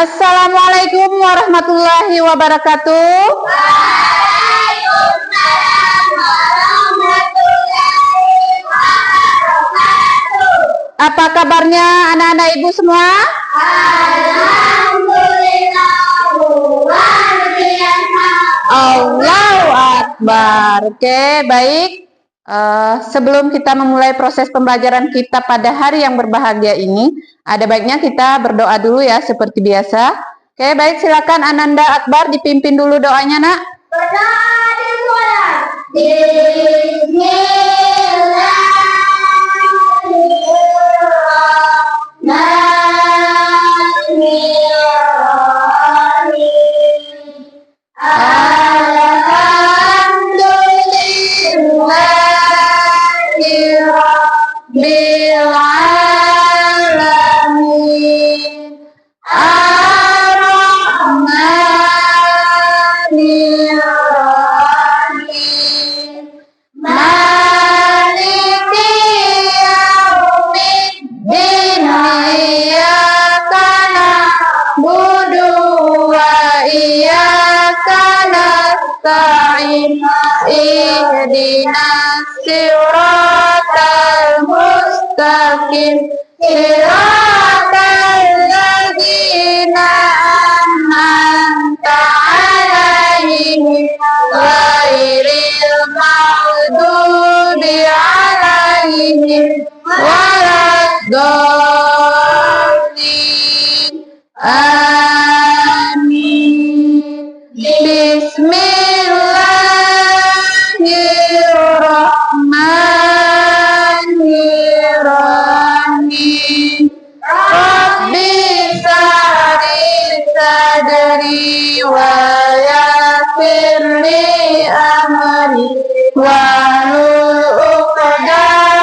Assalamualaikum warahmatullahi wabarakatuh. Waalaikumsalam warahmatullahi wabarakatuh. Apa kabarnya anak-anak ibu semua? Alhamdulillah, luar biasa. Allahu Akbar. Oke, baik. Sebelum kita memulai proses pembelajaran kita pada hari yang berbahagia ini, ada baiknya kita berdoa dulu ya, seperti biasa. Oke, baik, silakan Ananda Akbar dipimpin dulu doanya, Nak. Berdoa di Ihdinas siratal mustaqim, siratal ladzina an'amta 'alaihim ghairil maghdubi 'alaihim waladdallin. Amin. Bismillahirrahmanirrahim. Rabbi sa'ri sadri wa yassir li amri wahlul 'uqdatam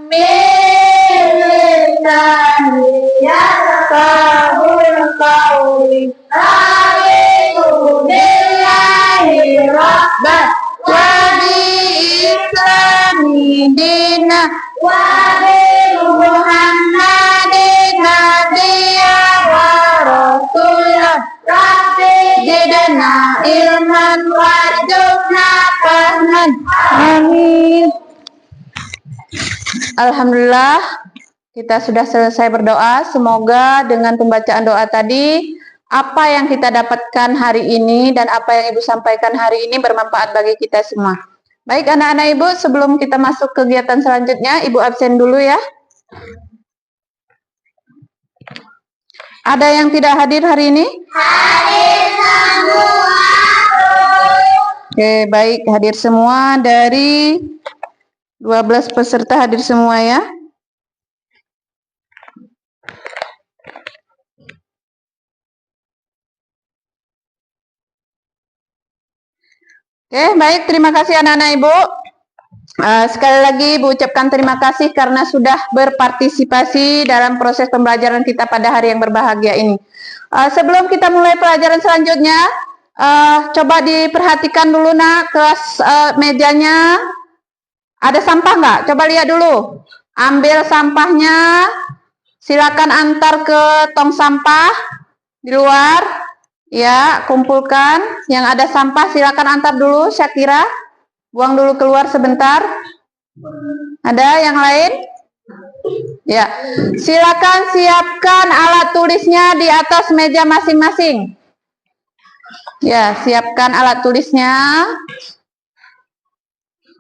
min lisani yafqahul qawli. Alhamdulillahi Rabban wa bi-islami dina wa bi Muhammadin nabiyyan wa rasulan. Rabbi zidna ilman warzuqna fahman. Amin. Alhamdulillah, kita sudah selesai berdoa. Semoga dengan pembacaan doa tadi, apa yang kita dapatkan hari ini dan apa yang Ibu sampaikan hari ini bermanfaat bagi kita semua. Baik anak-anak Ibu, sebelum kita masuk kegiatan selanjutnya, Ibu absen dulu ya. Ada yang tidak hadir hari ini? Hadir semua. Oke, baik, hadir semua. Dari 12 peserta hadir semua ya. Oke, baik, terima kasih anak-anak Ibu. Sekali lagi Ibu ucapkan terima kasih karena sudah berpartisipasi dalam proses pembelajaran kita pada hari yang berbahagia ini. Sebelum kita mulai pelajaran selanjutnya, coba diperhatikan dulu Nak, kelas mejanya ada sampah nggak? Coba lihat dulu. Ambil sampahnya, silakan antar ke tong sampah di luar. Ya, kumpulkan. Yang ada sampah silakan antar dulu, Syakira. Buang dulu keluar sebentar. Ada yang lain? Ya, silakan siapkan alat tulisnya di atas meja masing-masing. Ya, siapkan alat tulisnya.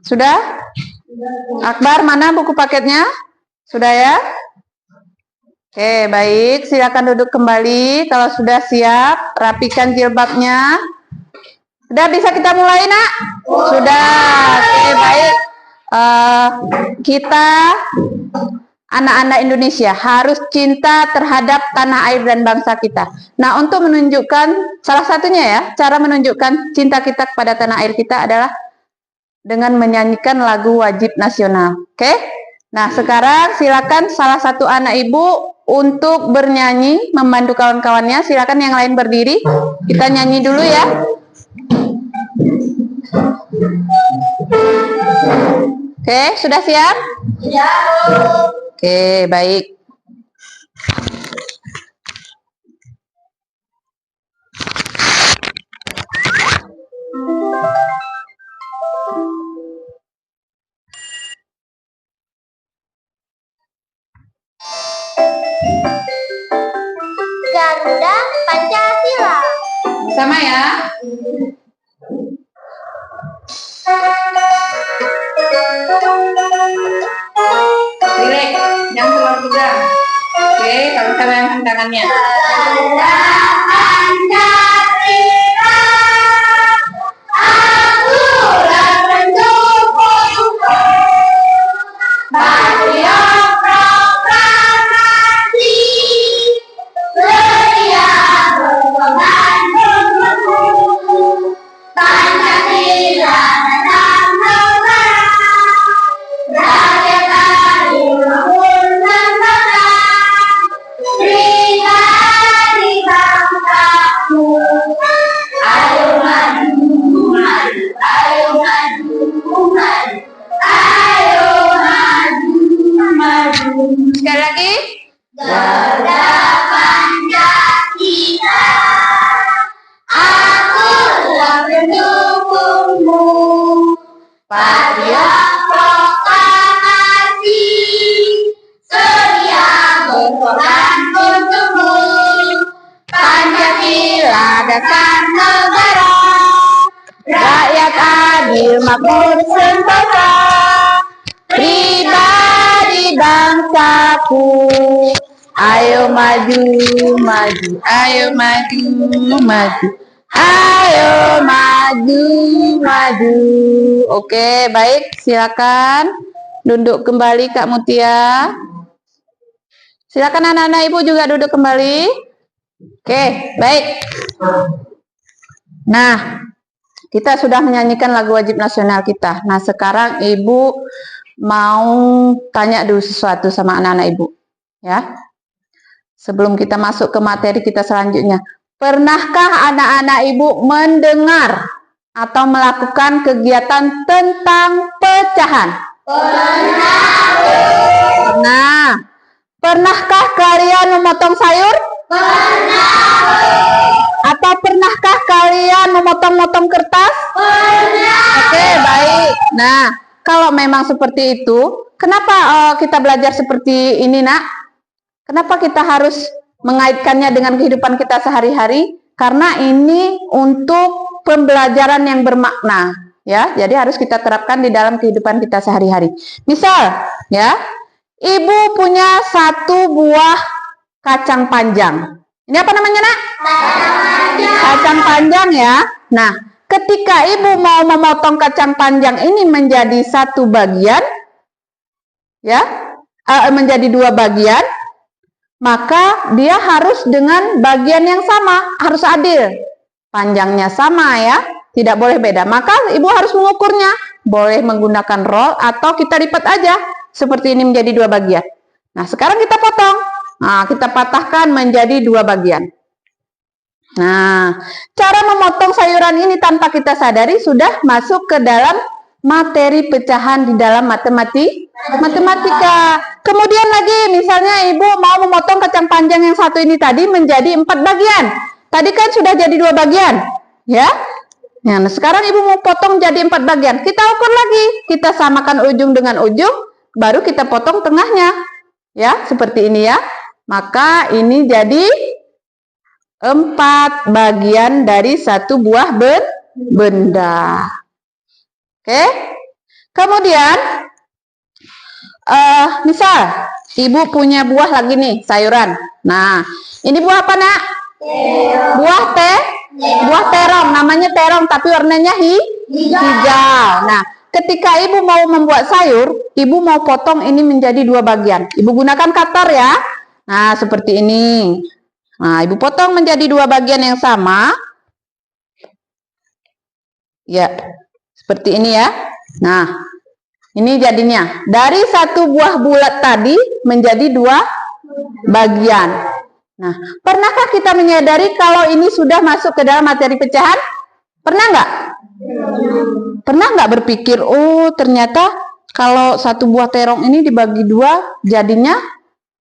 Sudah? Akbar, mana buku paketnya? Sudah ya? Oke, baik. Silakan duduk kembali. Kalau sudah siap, rapikan jilbabnya. Sudah bisa kita mulai, Nak? Sudah. Oke, baik. Kita, anak-anak Indonesia, harus cinta terhadap tanah air dan bangsa kita. Nah, untuk menunjukkan, salah satunya ya, cara menunjukkan cinta kita kepada tanah air kita adalah dengan menyanyikan lagu wajib nasional. Oke? Nah, sekarang silakan salah satu anak Ibu untuk bernyanyi, membantu kawan-kawannya. Silakan yang lain berdiri. Kita nyanyi dulu ya. Oke, sudah siap? Siap. Oke, baik. perkenalkan tangannya. Sekali lagi. Garda Pancasila, aku telah mendukungmu. Patriot proklamasi, sedia berkorban untukmu. Pancasila dasar negara, rakyat adil makmur sentosa. Pribadi bangsaku, ayo maju, maju, ayo maju, maju, ayo maju, maju. Oke, baik, silakan duduk kembali Kak Mutia. Silakan anak-anak Ibu juga duduk kembali. Oke, baik. Nah, kita sudah menyanyikan lagu wajib nasional kita. Nah, sekarang Ibu mau tanya dulu sesuatu sama anak-anak Ibu, ya. Sebelum kita masuk ke materi kita selanjutnya, pernahkah anak-anak Ibu mendengar atau melakukan kegiatan tentang pecahan? Pernah. Pernahkah kalian memotong sayur? Atau pernahkah kalian memotong-motong kertas? Oke, baik. Nah, kalau memang seperti itu, kenapa kita belajar seperti ini, Nak? Kenapa kita harus mengaitkannya dengan kehidupan kita sehari-hari? Karena ini untuk pembelajaran yang bermakna, ya. Jadi harus kita terapkan di dalam kehidupan kita sehari-hari. Misal, ya, Ibu punya satu buah kacang panjang. Ini apa namanya, Nak? Kacang panjang, ya. Nah, ketika Ibu mau memotong kacang panjang ini menjadi satu bagian, ya, menjadi dua bagian, maka dia harus dengan bagian yang sama, harus adil. Panjangnya sama, ya, tidak boleh beda. Maka Ibu harus mengukurnya, boleh menggunakan roll atau kita lipat aja, seperti ini menjadi dua bagian. Nah, sekarang kita potong. Nah, kita patahkan menjadi dua bagian. Nah, cara memotong sayuran ini tanpa kita sadari sudah masuk ke dalam materi pecahan di dalam matematika. Kemudian lagi, misalnya Ibu mau memotong kacang panjang yang satu ini tadi menjadi 4 bagian. Tadi kan sudah jadi 2 bagian, ya. Nah, sekarang Ibu mau potong jadi 4 bagian. Kita ukur lagi, kita samakan ujung dengan ujung, baru kita potong tengahnya, ya, seperti ini, ya. Maka ini jadi 4 bagian dari satu buah benda. Oke. Kemudian misal Ibu punya buah lagi nih, sayuran. Nah, ini buah apa, Nak? Buah terong, namanya terong tapi warnanya hijau. Nah, ketika Ibu mau membuat sayur, Ibu mau potong ini menjadi 2 bagian. Ibu gunakan cutter, ya. Nah, seperti ini. Nah, Ibu potong menjadi 2 bagian yang sama. Ya, seperti ini, ya. Nah, ini jadinya. Dari satu buah bulat tadi menjadi 2 bagian. Nah, pernahkah kita menyadari kalau ini sudah masuk ke dalam materi pecahan? Pernah nggak? Pernah nggak berpikir, oh ternyata kalau satu buah terong ini dibagi 2, jadinya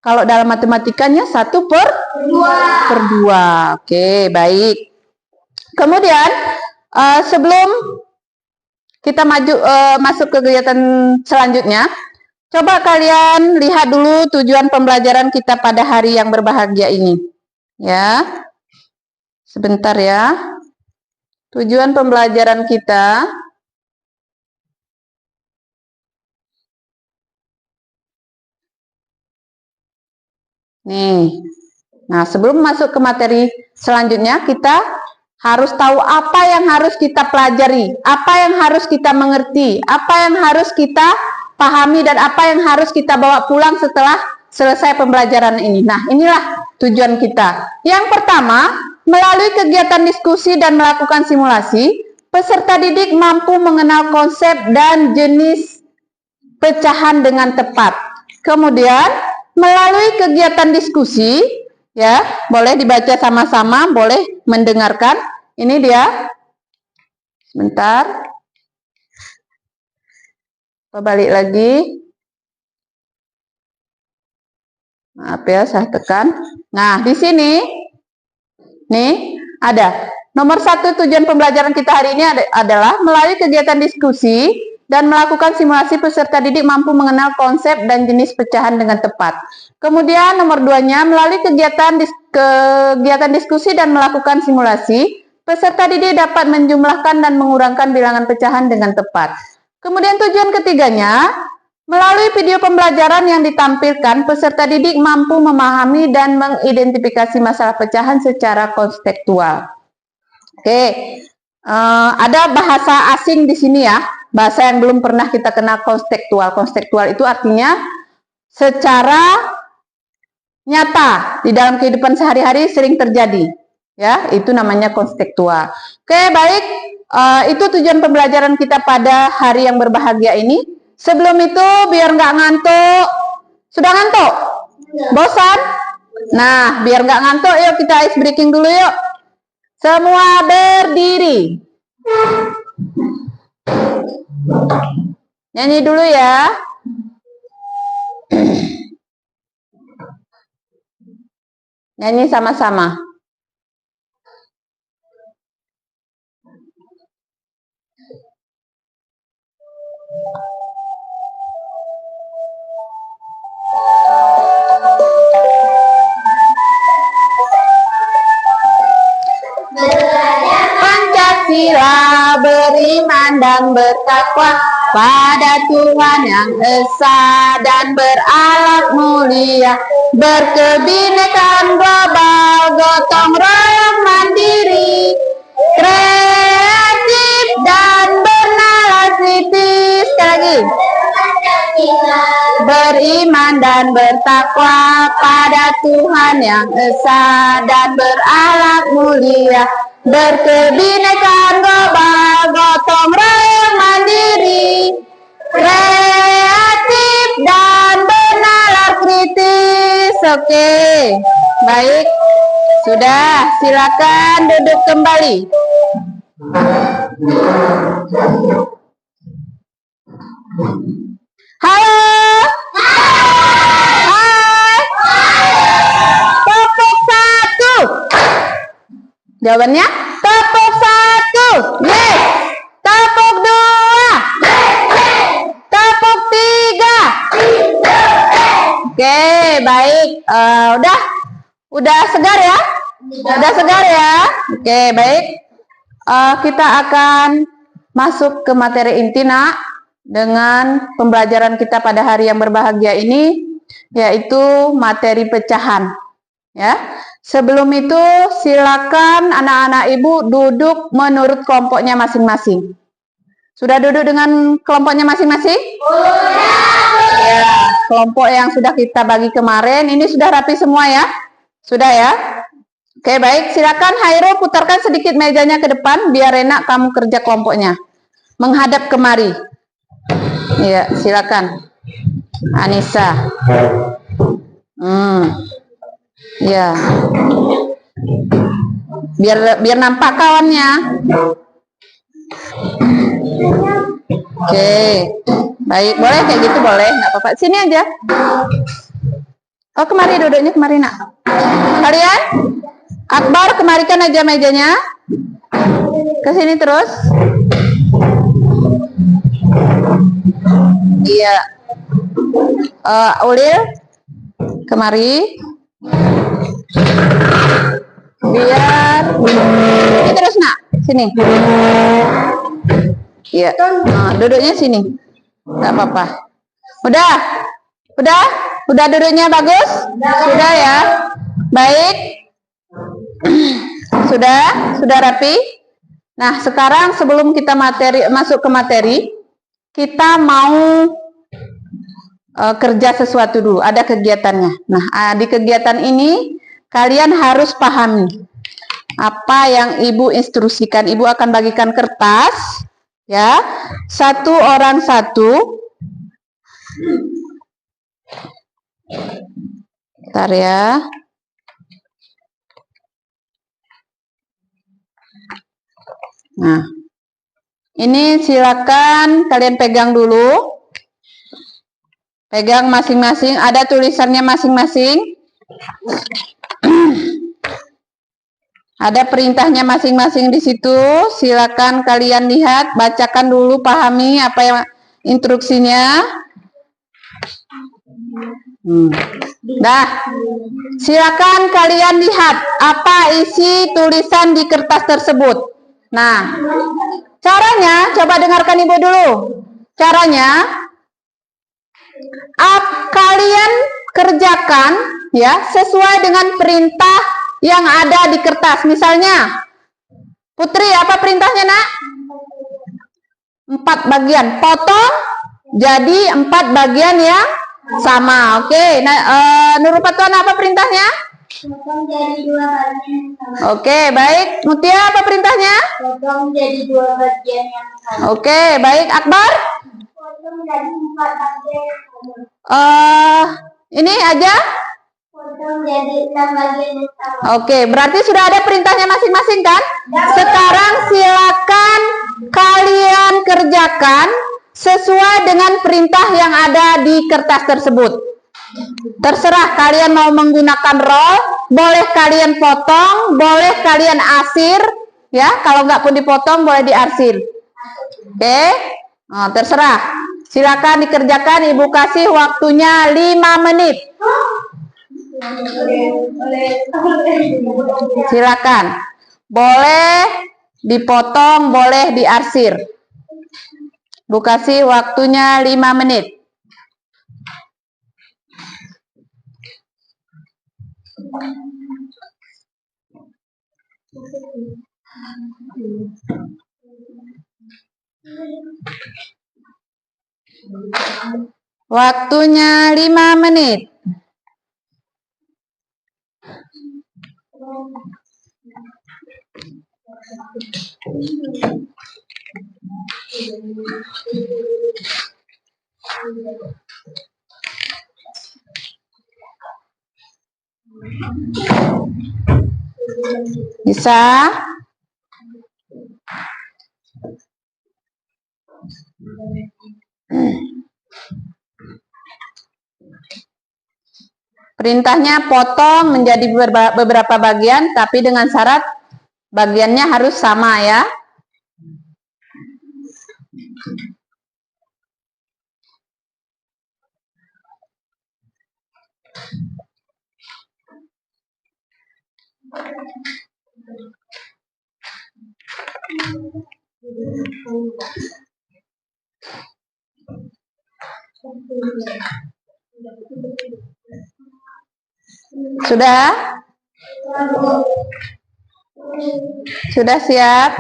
kalau dalam matematikanya 1/2. Oke, baik. Kemudian sebelum kita masuk ke kegiatan selanjutnya, coba kalian lihat dulu tujuan pembelajaran kita pada hari yang berbahagia ini. Ya. Sebentar, ya. Tujuan pembelajaran kita nih. Nah, sebelum masuk ke materi selanjutnya, kita harus tahu apa yang harus kita pelajari, apa yang harus kita mengerti, apa yang harus kita pahami, dan apa yang harus kita bawa pulang setelah selesai pembelajaran ini. Nah, inilah tujuan kita. Yang pertama, melalui kegiatan diskusi dan melakukan simulasi, peserta didik mampu mengenal konsep dan jenis pecahan dengan tepat. Kemudian, melalui kegiatan diskusi, ya, boleh dibaca sama-sama, boleh mendengarkan. Ini dia. Sebentar. Balik lagi. Maaf ya, saya tekan. Nah, di sini, nih, ada. Nomor 1 tujuan pembelajaran kita hari ini adalah melalui kegiatan diskusi dan melakukan simulasi, peserta didik mampu mengenal konsep dan jenis pecahan dengan tepat. Kemudian nomor 2-nya, melalui kegiatan diskusi dan melakukan simulasi, peserta didik dapat menjumlahkan dan mengurangkan bilangan pecahan dengan tepat. Kemudian tujuan ketiganya, melalui video pembelajaran yang ditampilkan, peserta didik mampu memahami dan mengidentifikasi masalah pecahan secara kontekstual. Oke, ada bahasa asing di sini ya, bahasa yang belum pernah kita kenal, kontekstual. Kontekstual itu artinya secara nyata di dalam kehidupan sehari-hari sering terjadi, ya, itu namanya kontekstual. Oke, baik, itu tujuan pembelajaran kita pada hari yang berbahagia ini. Sebelum itu, biar nggak ngantuk. Sudah ngantuk? Bosan? Nah, biar nggak ngantuk, yuk kita ice breaking dulu yuk. Semua berdiri. Nyanyi dulu ya. Nyanyi sama-sama. Pancasila, beriman dan bertakwa pada Tuhan yang esa dan berakhlak mulia, berkebinekaan global, gotong royong mandiri, kreatif dan bernalar kritis. Sekali lagi. Beriman dan bertakwa pada Tuhan yang esa dan berakhlak mulia, berkebinekaan global, gotong royong mandiri, kreatif dan bernalar kritis. Oke, baik, sudah, silakan duduk kembali. Halo. Hai. Tepuk 1. Jawabannya tepuk 1. Yes. Tepuk 2. Tepuk 3. Oke, baik. Udah segar ya? Udah segar ya? Oke, baik. Kita akan masuk ke materi inti, nak, dengan pembelajaran kita pada hari yang berbahagia ini, yaitu materi pecahan. Ya, sebelum itu silakan anak-anak ibu duduk menurut kelompoknya masing-masing. Sudah duduk dengan kelompoknya masing-masing? Ya, kelompok yang sudah kita bagi kemarin, ini sudah rapi semua ya? Sudah ya? Oke, baik, silakan Hairul putarkan sedikit mejanya ke depan biar enak kamu kerja kelompoknya. Menghadap kemari. Ya, silakan. Anissa. Ya. Biar nampak kawannya. Oke. Baik, boleh kayak gitu, boleh, nggak apa-apa. Sini aja. Oh, kemari duduknya, kemari, nak. Kalian? Akbar, kemarikan aja mejanya. Ke sini terus. Iya. Ulil, kemari. Biar ini terus, nak, sini. Iya. Nah, duduknya sini. Nggak apa-apa. Udah duduknya bagus? Sudah ya. Baik. Sudah rapi? Nah, sekarang sebelum kita masuk ke materi, kita mau kerja sesuatu dulu, ada kegiatannya. Nah, di kegiatan ini kalian harus pahami apa yang Ibu instruksikan. Ibu akan bagikan kertas, ya, satu orang satu. Bentar ya. Nah, ini silakan kalian pegang dulu. Pegang masing-masing, ada tulisannya masing-masing. Ada perintahnya masing-masing di situ. Silakan kalian lihat, bacakan dulu, pahami apa yang instruksinya. Dah, silakan kalian lihat apa isi tulisan di kertas tersebut. Nah, caranya, coba dengarkan Ibu dulu. Caranya, kalian kerjakan ya sesuai dengan perintah yang ada di kertas. Misalnya, Putri, apa perintahnya, Nak? 4 bagian. Potong jadi 4 bagian yang sama. Oke. Nah, Nurupatuan, apa perintahnya? Potong jadi 2 bagian yang sama. Oke, baik. Mutia, apa perintahnya? Potong jadi 2 bagian yang sama. Oke, baik. Akbar? Potong jadi 4 bagian yang sama. Ini aja? Potong jadi 6 bagian yang sama. Oke, berarti sudah ada perintahnya masing-masing kan? Sekarang silakan kalian kerjakan sesuai dengan perintah yang ada di kertas tersebut. Terserah kalian mau menggunakan roll, boleh kalian potong, boleh kalian arsir, ya. Kalau nggak pun dipotong, boleh diarsir. Oke, nah, terserah. Silakan dikerjakan. Ibu kasih waktunya 5 menit. Silakan. Boleh dipotong, boleh diarsir. Ibu kasih waktunya 5 menit. Waktunya 5 menit. Bisa? Perintahnya potong menjadi beberapa bagian, tapi dengan syarat bagiannya harus sama ya. Sudah? Sudah siap?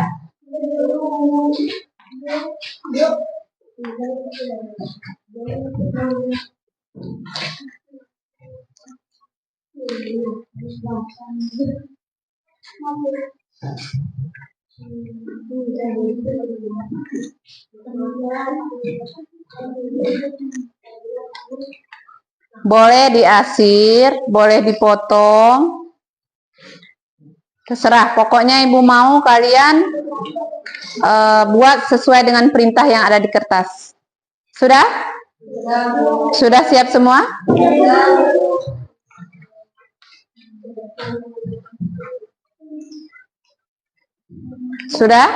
Boleh diarsir, boleh dipotong, terserah. Pokoknya Ibu mau kalian buat sesuai dengan perintah yang ada di kertas. Sudah? Sudah siap semua? Sudah?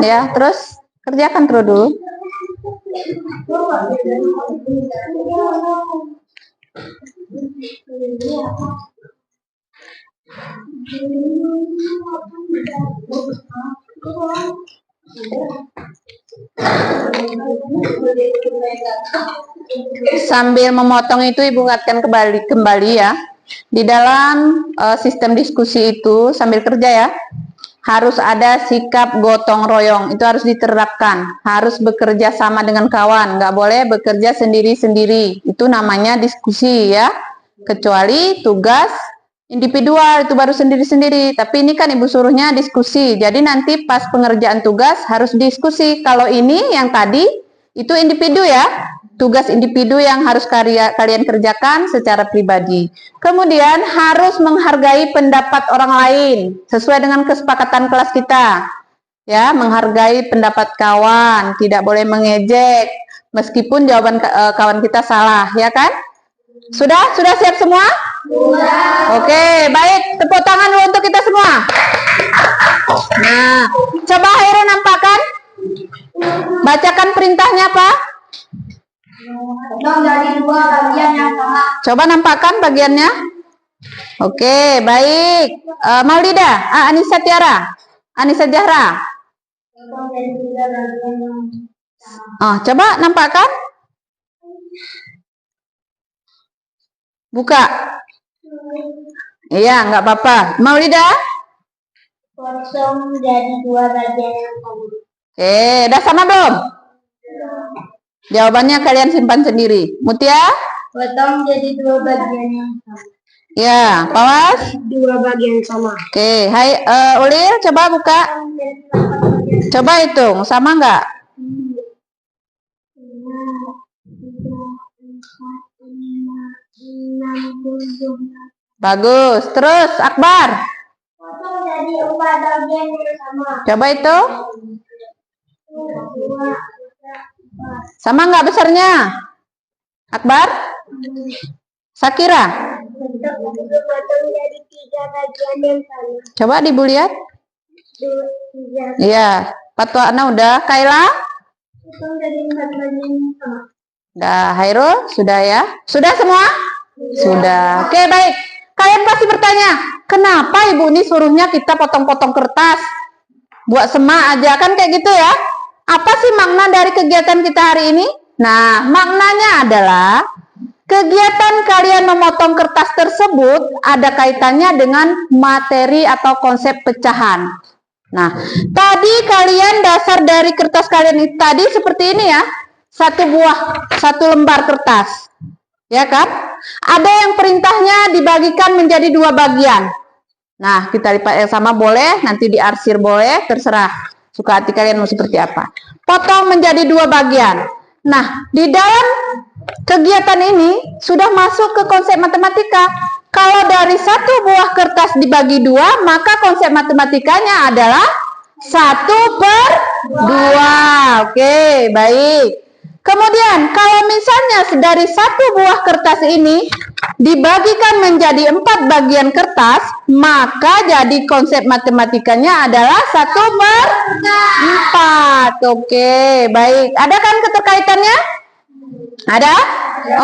Ya, terus kerjakan terus dulu. Sambil memotong itu Ibu ingatkan kembali ya. Di dalam sistem diskusi itu sambil kerja ya, harus ada sikap gotong royong, itu harus diterapkan. Harus bekerja sama dengan kawan, nggak boleh bekerja sendiri-sendiri. Itu namanya diskusi ya. Kecuali tugas individual itu baru sendiri-sendiri. Tapi ini kan Ibu suruhnya diskusi. Jadi nanti pas pengerjaan tugas harus diskusi. Kalau ini yang tadi itu individu ya. Tugas individu yang harus kalian kerjakan secara pribadi. Kemudian harus menghargai pendapat orang lain sesuai dengan kesepakatan kelas kita. Ya, menghargai pendapat kawan, tidak boleh mengejek meskipun jawaban kawan kita salah, ya kan? Sudah siap semua? Sudah. Oke, baik. Tepuk tangan dulu untuk kita semua. Nah, coba Hairo nampakkan. Bacakan perintahnya, Pak. Potong jadi dua bagian yang sama. Coba nampakkan bagiannya. Oke, baik. Maulida, Anissa Tiara, Anissa Zahra. Potong jadi tiga bagian yang sama. Coba nampakkan. Buka. Iya, nggak apa-apa. Maulida? Potong jadi dua bagian yang sama. Oke, udah sama belum? Jawabannya kalian simpan sendiri. Mutia? Potong jadi dua bagian yang sama. Ya, Pawas? Dua bagian sama. Oke, hai Ulil, coba buka. Coba hitung, sama nggak? 5, 6, 7. Bagus. Terus, Akbar? Potong jadi 4 bagian yang sama. Coba itu. 2, 3, 4. Sama nggak besarnya? Akbar? Sakira? Potong jadi 3 bagian yang sama. Coba Ibu lihat. 2, 3. Iya. Patwa Ana udah. Kaila? Potong jadi 4 bagian yang sama. Udah. Hairul? Sudah ya? Sudah semua? Sudah. Oke, baik. Kalian pasti bertanya, kenapa Ibu ini suruhnya kita potong-potong kertas? Buat semak aja, kan kayak gitu ya? Apa sih makna dari kegiatan kita hari ini? Nah, maknanya adalah kegiatan kalian memotong kertas tersebut ada kaitannya dengan materi atau konsep pecahan. Nah, tadi kalian dasar dari kertas kalian ini tadi seperti ini ya. Satu lembar kertas. Ya kan? Ada yang perintahnya dibagikan menjadi 2 bagian. Nah, kita lipat yang sama boleh, nanti diarsir boleh, terserah. Suka hati kalian mau seperti apa. Potong menjadi 2 bagian. Nah, di dalam kegiatan ini sudah masuk ke konsep matematika. Kalau dari 1 buah kertas dibagi 2, maka konsep matematikanya adalah 1/2. Oke, baik. Kemudian, kalau misalnya dari 1 buah kertas ini dibagikan menjadi 4 bagian kertas, maka jadi konsep matematikanya adalah 1/4. Oke, baik. Ada kan keterkaitannya? Ada?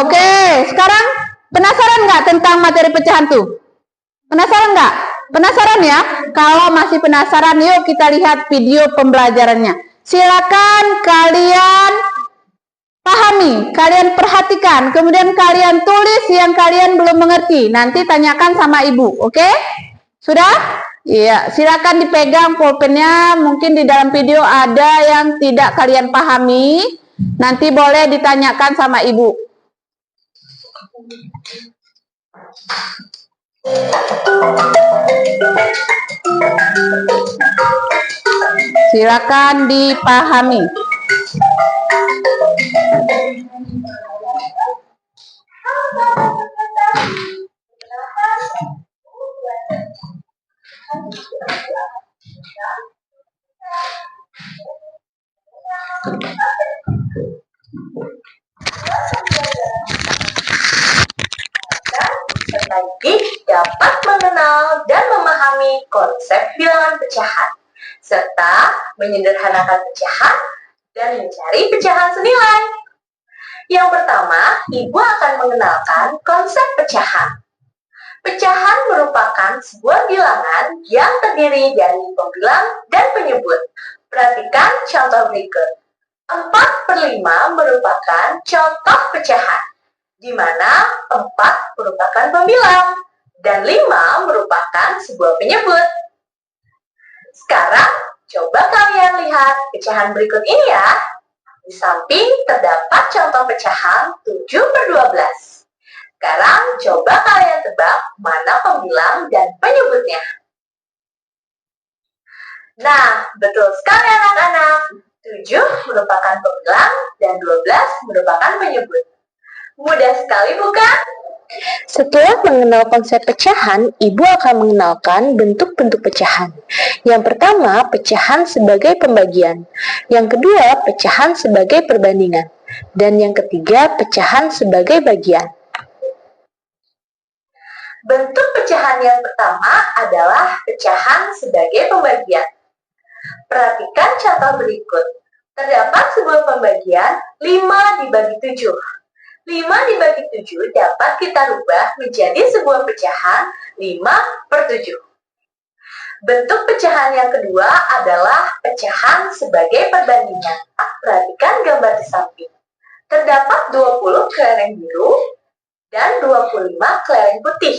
Oke, sekarang penasaran nggak tentang materi pecahan tuh? Penasaran nggak? Penasaran ya? Kalau masih penasaran, yuk kita lihat video pembelajarannya. Silakan kalian pahami, kalian perhatikan, kemudian kalian tulis yang kalian belum mengerti. Nanti tanyakan sama Ibu, oke? Sudah? Iya, silakan dipegang pulpennya. Mungkin di dalam video ada yang tidak kalian pahami. Nanti boleh ditanyakan sama Ibu. Silakan dipahami. Sebaik dapat mengenal dan memahami konsep bilangan pecahan, serta menyederhanakan pecahan dan mencari pecahan senilai. Yang pertama, Ibu akan mengenalkan konsep pecahan. Pecahan merupakan sebuah bilangan yang terdiri dari pembilang dan penyebut. Perhatikan contoh berikut. 4/5 merupakan contoh pecahan, di mana 4 merupakan pembilang dan 5 merupakan sebuah penyebut. Sekarang, coba kalian lihat pecahan berikut ini ya. Di samping terdapat contoh pecahan 7/12. Sekarang, coba kalian tebak mana pembilang dan penyebutnya. Nah, betul sekali anak-anak. 7 merupakan pembilang dan 12 merupakan penyebut. Mudah sekali bukan? Setelah mengenal konsep pecahan, Ibu akan mengenalkan bentuk-bentuk pecahan. Yang pertama, pecahan sebagai pembagian. Yang kedua, pecahan sebagai perbandingan. Dan yang ketiga, pecahan sebagai bagian. Bentuk pecahan yang pertama adalah pecahan sebagai pembagian. Perhatikan contoh berikut. Terdapat sebuah pembagian 5 dibagi 7. 5 dibagi 7 dapat kita rubah menjadi sebuah pecahan 5/7. Bentuk pecahan yang kedua adalah pecahan sebagai perbandingan. Perhatikan gambar di samping. Terdapat 20 kelereng biru dan 25 kelereng putih.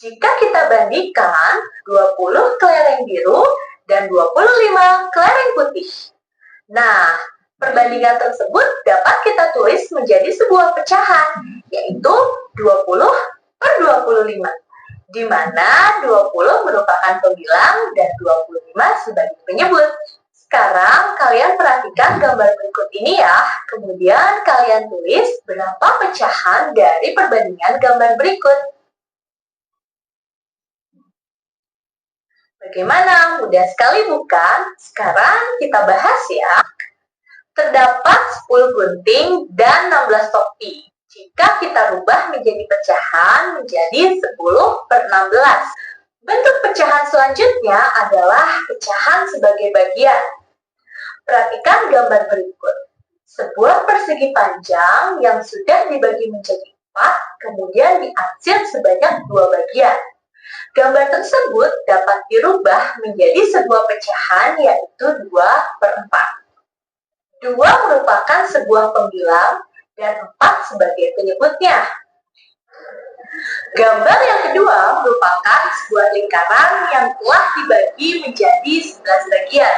Jika kita bandingkan 20 kelereng biru dan 25 kelereng putih. Nah, perbandingan tersebut dapat kita tulis menjadi sebuah pecahan, yaitu 20/25, di mana 20 merupakan pembilang dan 25 sebagai penyebut. Sekarang kalian perhatikan gambar berikut ini ya, kemudian kalian tulis berapa pecahan dari perbandingan gambar berikut. Bagaimana? Mudah sekali bukan? Sekarang kita bahas ya. Terdapat 10 gunting dan 16 topi. Jika kita rubah menjadi pecahan menjadi 10/16. Bentuk pecahan selanjutnya adalah pecahan sebagai bagian. Perhatikan gambar berikut. Sebuah persegi panjang yang sudah dibagi menjadi 4, kemudian diarsir sebanyak 2 bagian. Gambar tersebut dapat dirubah menjadi sebuah pecahan yaitu 2/4. 2 merupakan sebuah pembilang dan 4 sebagai penyebutnya. Gambar yang kedua merupakan sebuah lingkaran yang telah dibagi menjadi 11 bagian.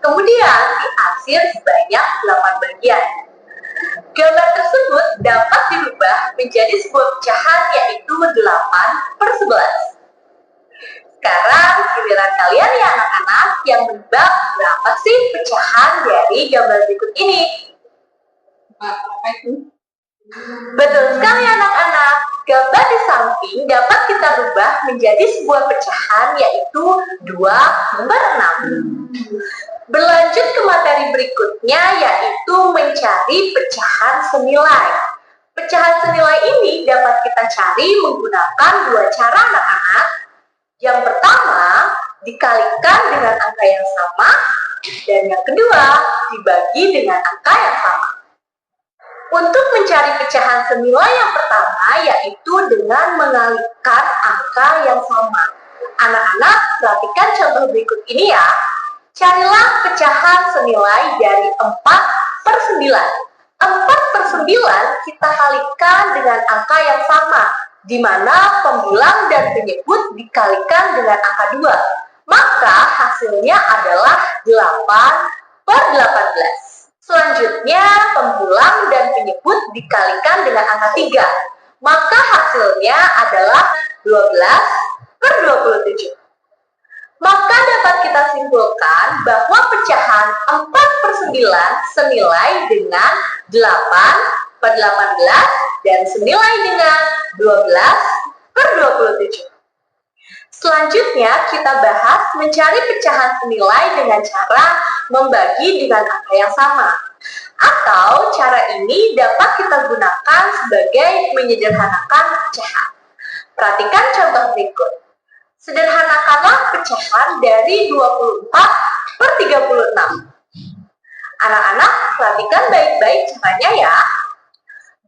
Kemudian diarsir sebanyak 8 bagian. Gambar tersebut dapat dirubah menjadi sebuah pecahan yaitu 8/11. Sekarang giliran kalian ya anak-anak yang menebak berapa sih pecahan dari gambar berikut ini. Apa itu? Betul sekali anak-anak. Gambar di samping dapat kita rubah menjadi sebuah pecahan yaitu 2/6. Berlanjut ke materi berikutnya yaitu mencari pecahan senilai. Pecahan senilai ini dapat kita cari menggunakan 2 cara anak-anak. Yang pertama, dikalikan dengan angka yang sama, dan yang kedua, dibagi dengan angka yang sama. Untuk mencari pecahan senilai yang pertama, yaitu dengan mengalihkan angka yang sama. Anak-anak, perhatikan contoh berikut ini ya. Carilah pecahan senilai dari 4/9. 4/9 kita kalikan dengan angka yang sama, di mana pembilang dan penyebut dikalikan dengan angka 2. Maka hasilnya adalah 8/18. Selanjutnya, pembilang dan penyebut dikalikan dengan angka 3. Maka hasilnya adalah 12/27. Maka dapat kita simpulkan bahwa pecahan 4/9 senilai dengan 8/18 dan senilai dengan 12/27. Selanjutnya kita bahas mencari pecahan senilai dengan cara membagi dengan angka yang sama. Atau cara ini dapat kita gunakan sebagai menyederhanakan pecahan. Perhatikan contoh berikut. Sederhanakanlah pecahan dari 24/36. Anak-anak, perhatikan baik-baik caranya ya.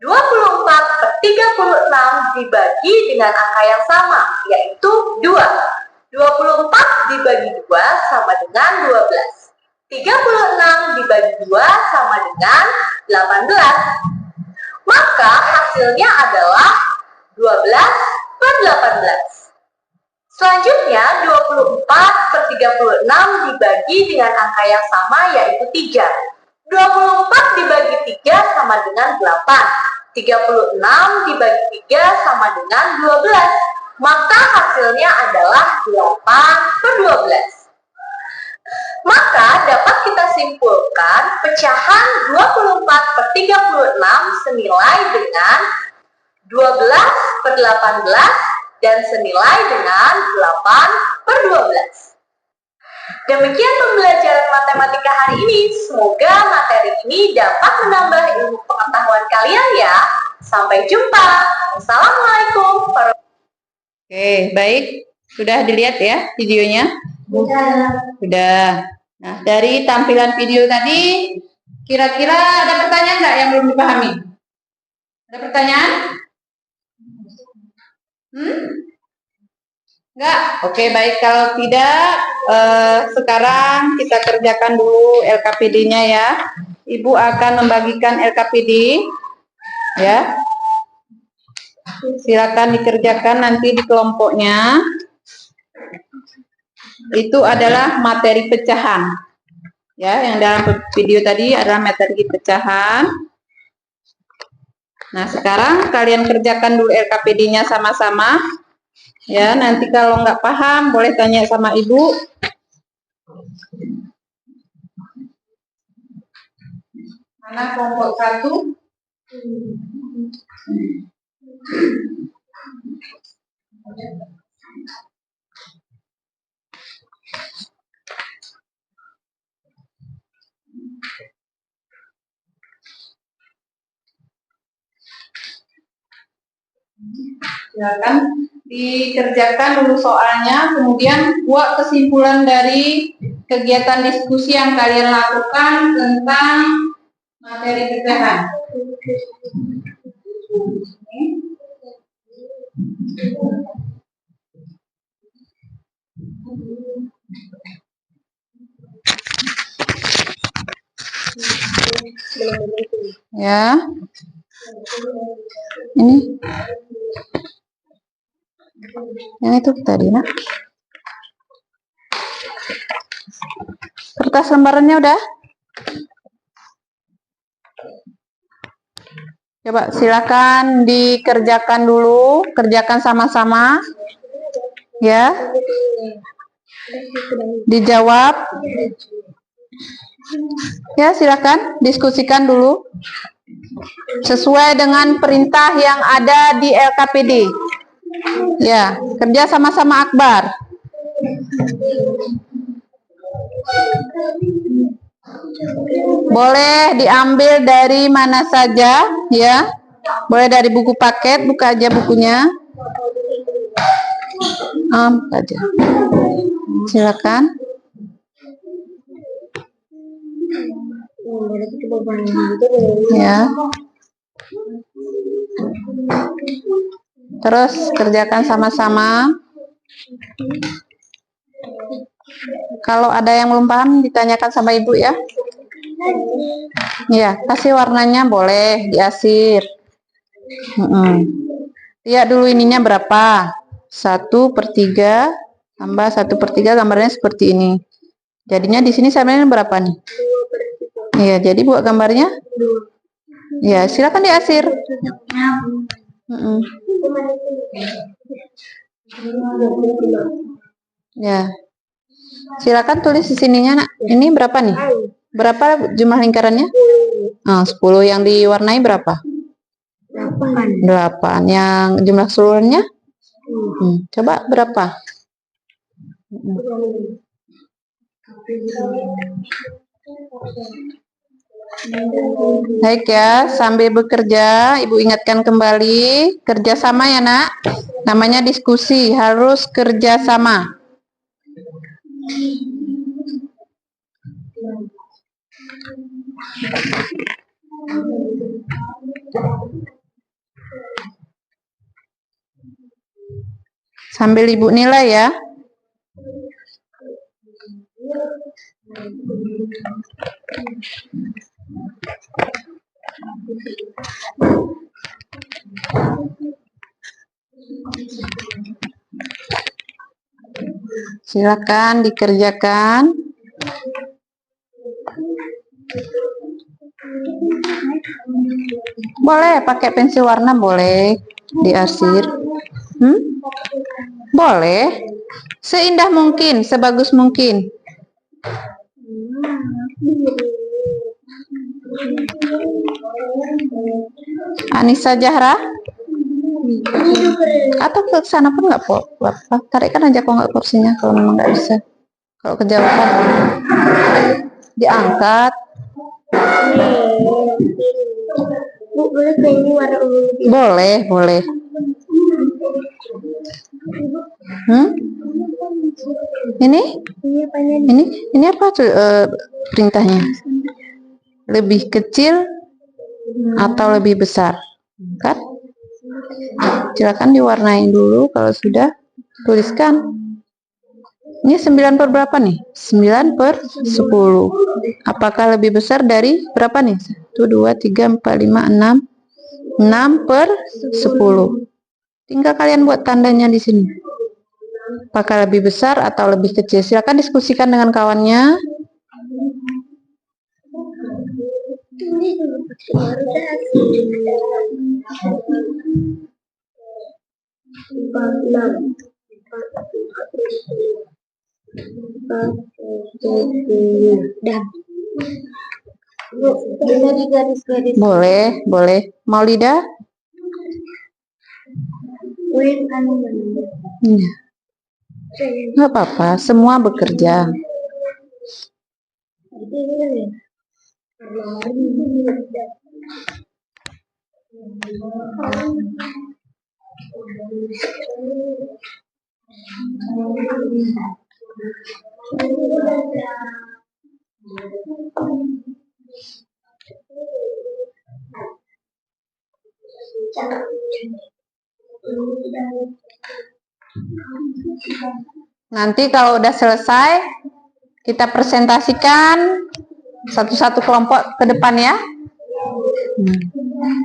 24/36 dibagi dengan angka yang sama, yaitu 2. 24 dibagi 2 sama dengan 12. 36 dibagi 2 sama dengan 18. Maka hasilnya adalah 12 per 18. Selanjutnya 24 per 36 dibagi dengan angka yang sama yaitu 3. 24 dibagi 3 sama dengan 8. 36 dibagi 3 sama dengan 12. Maka hasilnya adalah 8 per 12. Maka dapat kita simpulkan pecahan 24 per 36 senilai dengan 12 per 18 dan senilai dengan 8 per 12. Demikian pembelajaran matematika hari ini. Semoga materi ini dapat menambah ilmu pengetahuan kalian ya. Sampai jumpa. Assalamualaikum warahmatullahi wabarakatuh. Oke, baik. Sudah dilihat ya videonya? Sudah. Nah, dari tampilan video tadi, kira-kira ada pertanyaan nggak yang belum dipahami? Ada pertanyaan? Enggak? Oke, baik. Kalau tidak, sekarang kita kerjakan dulu LKPD-nya ya. Ibu akan membagikan LKPD. Ya. Silakan dikerjakan nanti di kelompoknya. Itu adalah materi pecahan. Ya, yang dalam video tadi adalah materi pecahan. Nah, sekarang kalian kerjakan dulu LKPD-nya sama-sama. Ya, nanti kalau nggak paham boleh tanya sama ibu. Mana kelompok 1? Silakan dikerjakan dulu soalnya, kemudian buat kesimpulan dari kegiatan diskusi yang kalian lakukan tentang materi pecahan. Ya, ini yang itu tadi nak. Kertas lembarannya udah? Coba silakan dikerjakan dulu, kerjakan sama-sama. Ya. Dijawab. Ya, silakan diskusikan dulu. Sesuai dengan perintah yang ada di LKPD. Ya, kerja sama-sama Akbar. Boleh diambil dari mana saja, ya. Boleh dari buku paket, buka aja bukunya. Aja. Silakan. Ya. Terus kerjakan sama-sama. Kalau ada yang belum paham ditanyakan sama ibu ya. Ya, kasih warnanya boleh diasir. Lihat dulu ininya berapa. 1/3 tambah 1/3 gambarnya seperti ini. Jadinya di sini samanya berapa nih? Iya, jadi buat gambarnya. Ya, silakan diasir. Ya. Silakan tulis di sininya, Nak. Ini berapa nih? Berapa jumlah lingkarannya? 10. Yang diwarnai berapa? 8. Yang jumlah keseluruhannya? Coba berapa? Baik ya, sambil bekerja, Ibu ingatkan kembali, kerjasama ya nak. Namanya diskusi, harus kerjasama. Sambil Ibu nilai ya. Silakan dikerjakan. Boleh pakai pensil warna, boleh diarsir. Boleh. Seindah mungkin, sebagus mungkin. Anissa Zahra? Atau ke sana pun nggak apa-apa. Tarikkan aja kok nggak kursinya kalau memang nggak bisa. Kalau kejauhan diangkat. Bu, boleh ini warna ungu. Boleh, boleh. Ini? Ini apa tuh perintahnya? Lebih kecil atau lebih besar? Kan? Silakan diwarnai dulu kalau sudah. Tuliskan. Ini 9 per berapa nih? 9 per 10. Apakah lebih besar dari berapa nih? 1, 2, 3, 4, 5, 6. 6 per 10. Tinggal kalian buat tandanya di sini. Apakah lebih besar atau lebih kecil? Silakan diskusikan dengan kawannya. Bisa digaris-garis. Boleh, boleh. Maulida? Iya. Nggak apa-apa, semua bekerja. Nanti kalau udah selesai, kita presentasikan satu-satu kelompok ke depan ya.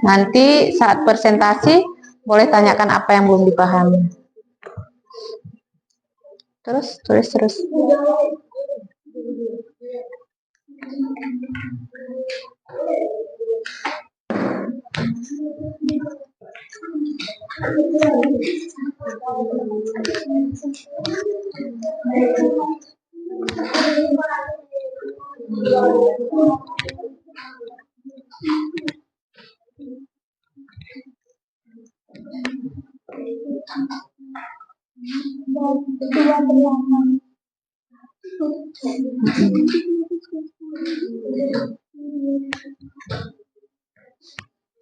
Nanti saat presentasi, boleh tanyakan apa yang belum dipahami. Terus, tulis terus.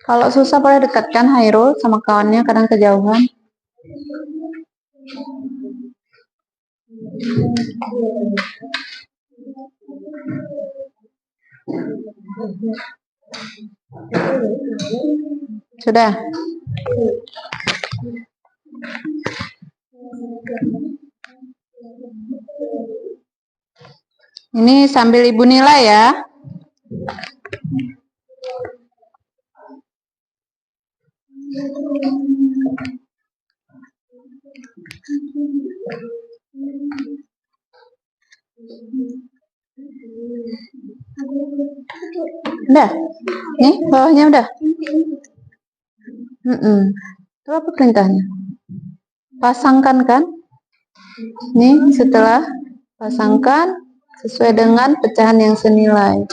Kalau susah boleh dekatkan Hairul sama kawannya, kadang kejauhan. Sudah? Ini sambil Ibu nilai ya. Udah? Nih, bawahnya udah? Itu apa perintahnya? Pasangkan kan? Nih, setelah pasangkan sesuai dengan pecahan yang senilai.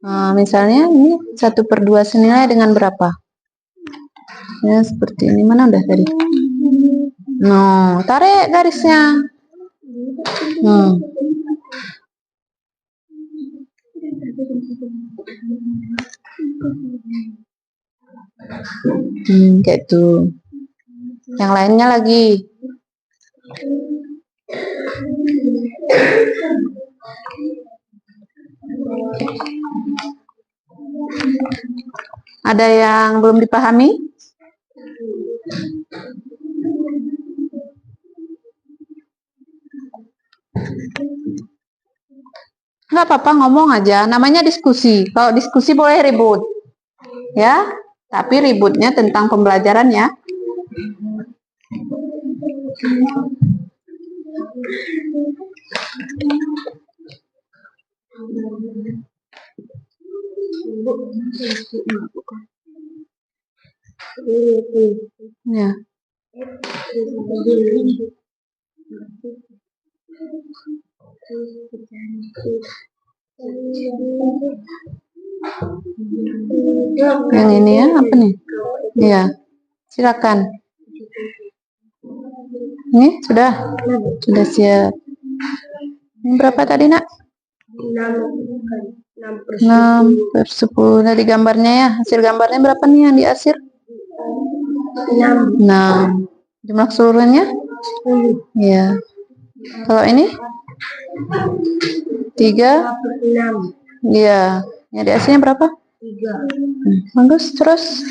Nah, misalnya ini 1/2 senilai dengan berapa? Ya, seperti ini. Mana udah tadi? No, tarik garisnya. Kayak tuh. Yang lainnya lagi. Ada yang belum dipahami? Nggak apa-apa, ngomong aja. Namanya diskusi. Kalau diskusi boleh ribut. Ya, tapi ributnya tentang pembelajaran ya. Ya. Yang ini ya, apa nih? Iya, silakan. Ini sudah siap. Ini berapa tadi nak? 6/10. Dari gambarnya ya, hasil gambarnya berapa nih yang diasir? 6. Jumlah keseluruhannya? 10. Iya. Kalau ini? 3? 6. Iya. Yang diasirnya berapa? 3. Bagus, terus.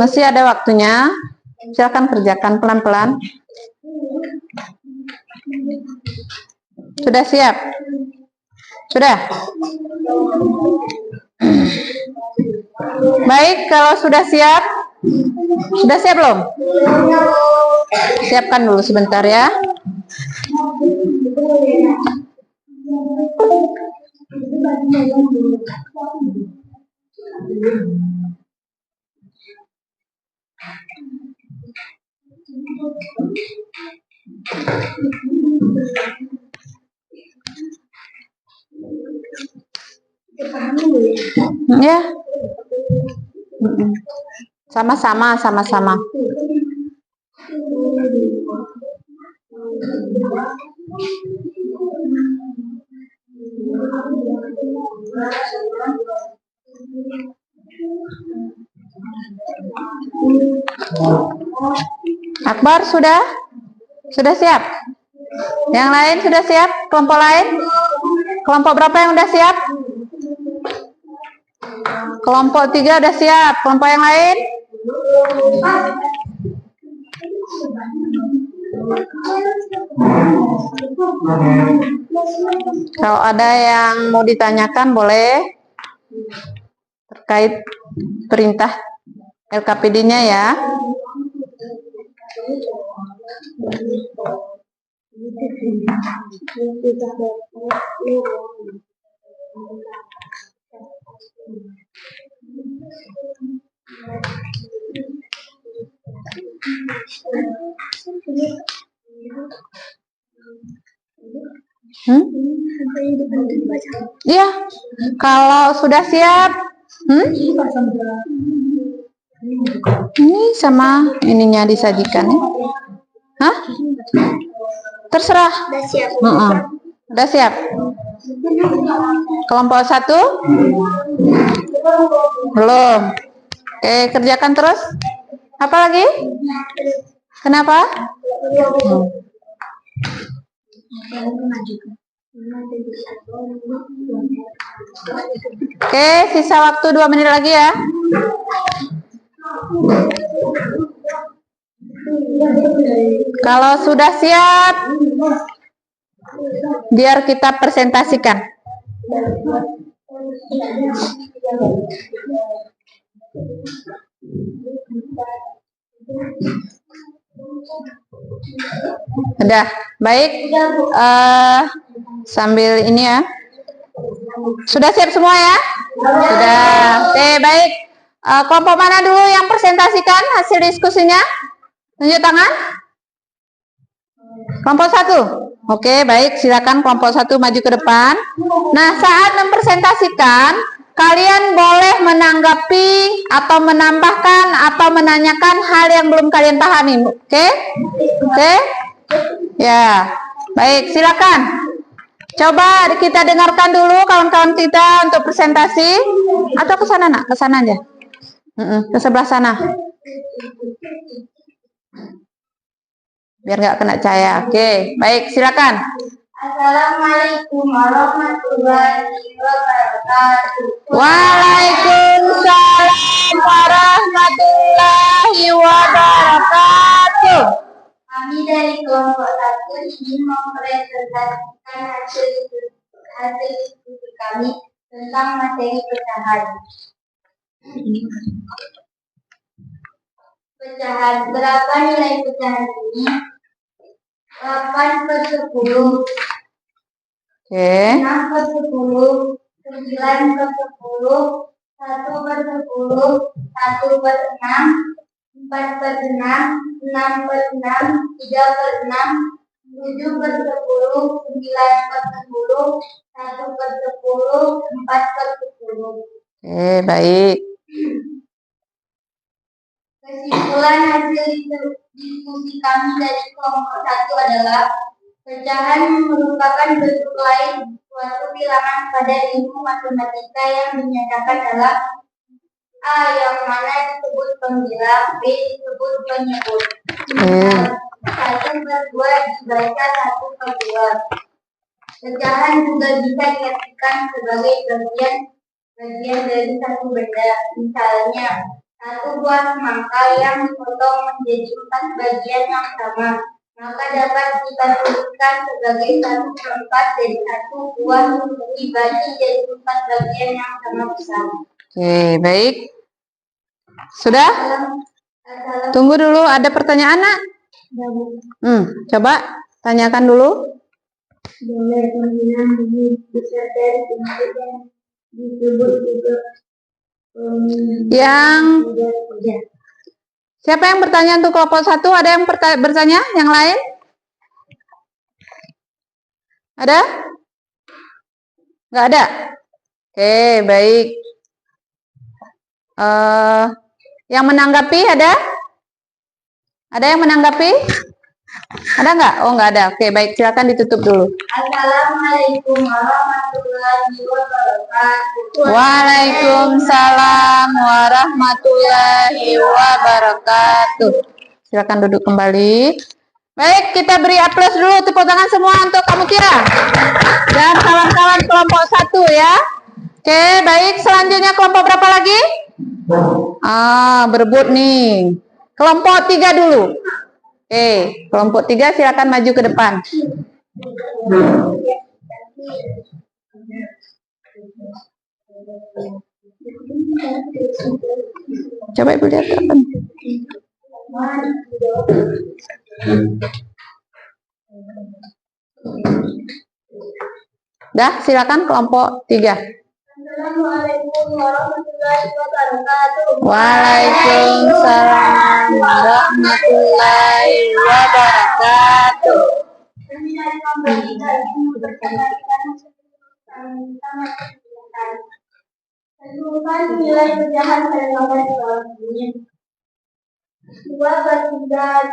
Masih ada waktunya. Silakan kerjakan pelan-pelan. Sudah siap? Sudah? Baik, kalau sudah siap belum? Siapkan dulu sebentar ya. Ya. Sama-sama. Akbar sudah? Sudah siap? Yang lain sudah siap? Kelompok lain? Kelompok berapa yang sudah siap? Kelompok 3 udah siap. Kelompok yang lain? Kalau ada yang mau ditanyakan boleh terkait perintah LKPD-nya ya. Iya, kalau sudah siap, ini sama ininya disajikan ya. Hah? Terserah. Udah siap. Udah siap. Kelompok 1? Belum. Oke, kerjakan terus. Apa lagi? Kenapa? Oke, sisa waktu 2 menit lagi ya. Kalau sudah siap, biar kita presentasikan. Udah, baik. Sambil ini ya. Sudah siap semua ya? Sudah. Oke, baik. Kelompok mana dulu yang presentasikan hasil diskusinya? Tunjuk tangan. Kelompok 1. Oke, baik. Silakan kelompok 1 maju ke depan. Nah, saat mempresentasikan, kalian boleh menanggapi atau menambahkan atau menanyakan hal yang belum kalian pahami. Oke? Oke? Ya. Baik, silakan. Coba kita dengarkan dulu kawan-kawan kita untuk presentasi. Atau ke sana, Nak? Ke sana aja. Ke sebelah sana. Biar nggak kena cahaya. Oke, baik, silakan. Assalamualaikum warahmatullahi wabarakatuh. Waalaikumsalam warahmatullahi wabarakatuh. Kami dari kelompok 1 ingin mempresentasikan hasil diskusi kami tentang materi pecahan. Pecahan, berapa nilai pecahan ini? 8/10, Oke. 6/10, 9/10, 1/10, 1/6, 4/6, 6/6, 3/6, 7/10, 9/10, 1/10, 4/10. Oke, baik. Kesimpulan hasil diskusi kami dari kelompok 1 adalah pecahan merupakan bentuk lain suatu bilangan pada ilmu matematika yang dinyatakan adalah A yang mana disebut pembilang, B disebut penyebut. 1/2 dibaca 1/2. Pecahan juga bisa diartikan sebagai bagian dari satu benda. Misalnya, 1 buah semangka yang dipotong menjadi 4 bagian yang sama, maka dapat kita tuliskan sebagai 1/4 dari 1 buah dibagi jadi 4 bagian yang sama besar. Oke, baik. Sudah? Tunggu dulu, ada pertanyaan, Nak? Coba tanyakan dulu. Boleh pembilang lebih besar dari bentuk yang disebut juga Siapa yang bertanya untuk kelompok 1? Ada yang bertanya? Yang lain? Ada? Nggak ada? Oke, baik. Yang menanggapi ada? Ada yang menanggapi? Ada nggak? Oh, nggak ada. Oke, baik. Silakan ditutup dulu. Assalamualaikum warahmatullahi wabarakatuh. Waalaikumsalam warahmatullahi wabarakatuh. Silakan duduk kembali. Baik, kita beri aplaus dulu, tepuk tangan semua untuk kamu Kira dan kawan-kawan kelompok 1 ya. Oke, baik. Selanjutnya kelompok berapa lagi? Berebut nih. Kelompok 3 dulu. Oke, kelompok 3 silakan maju ke depan. Coba Ibu lihat apa? Dah, silakan kelompok 3. Assalamualaikum warahmatullahi wabarakatuh. Waalaikumsalam warahmatullahi wabarakatuh. Kami dari kelompok 3 ingin memperkenalkan keseluruhan nilai pecahan pada lembar di bawah ini. 2/3,